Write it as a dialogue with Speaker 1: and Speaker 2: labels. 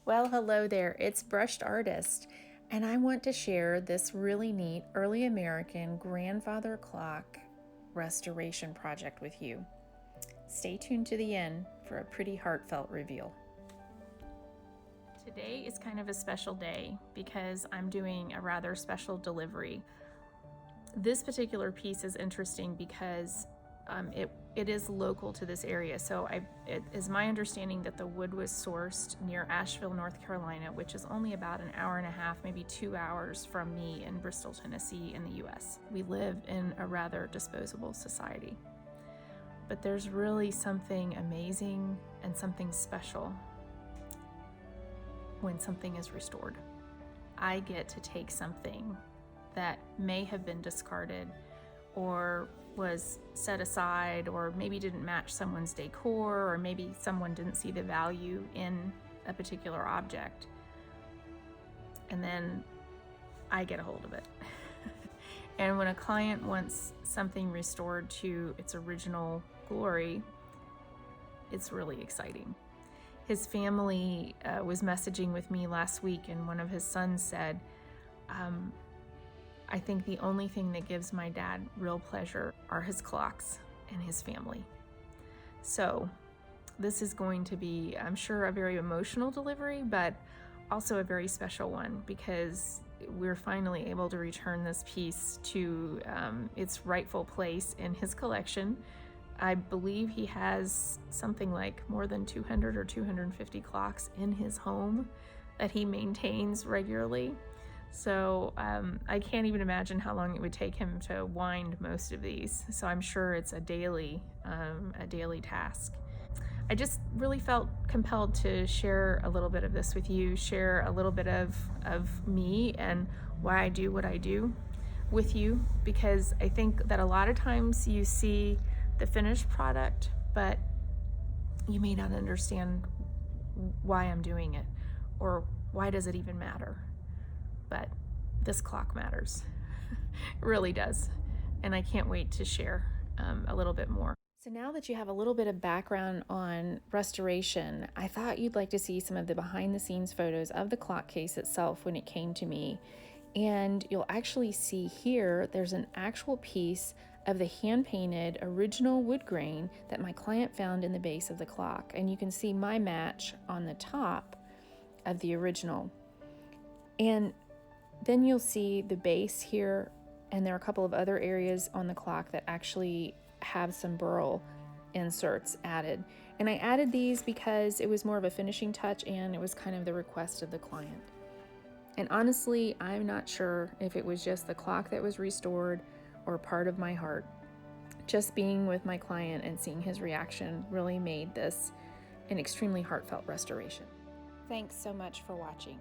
Speaker 1: Well, hello there, it's Brushed Artist, and I want to share this really neat early American grandfather clock restoration project with you. Stay tuned to the end for a pretty heartfelt reveal. Today is kind of a special day because I'm doing a rather special delivery. This particular piece is interesting because it is local to this area. So it is my understanding that the wood was sourced near Asheville, North Carolina, which is only about an hour and a half, maybe 2 hours from me in Bristol, Tennessee in the US. We live in a rather disposable society. But there's really something amazing and something special when something is restored. I get to take something that may have been discarded or was set aside, or maybe didn't match someone's decor, or maybe someone didn't see the value in a particular object, and then I get a hold of it. And when a client wants something restored to its original glory, it's really exciting. His family was messaging with me last week, and one of his sons said, I think the only thing that gives my dad real pleasure are his clocks and his family. So this is going to be, I'm sure, a very emotional delivery, but also a very special one because we're finally able to return this piece to its rightful place in his collection. I believe he has something like more than 200 or 250 clocks in his home that he maintains regularly. So I can't even imagine how long it would take him to wind most of these. So I'm sure it's a daily task. I just really felt compelled to share a little bit of this with you, share a little bit of me and why I do what I do with you, because I think that a lot of times you see the finished product, but you may not understand why I'm doing it or why does it even matter. But this clock matters. It really does. And I can't wait to share a little bit more. So now that you have a little bit of background on restoration, I thought you'd like to see some of the behind the scenes photos of the clock case itself when it came to me. And you'll actually see here, there's an actual piece of the hand-painted original wood grain that my client found in the base of the clock. And you can see my match on the top of the original. And then you'll see the base here, and there are a couple of other areas on the clock that actually have some burl inserts added. And I added these because it was more of a finishing touch and it was kind of the request of the client. And honestly, I'm not sure if it was just the clock that was restored or part of my heart. Just being with my client and seeing his reaction really made this an extremely heartfelt restoration. Thanks so much for watching.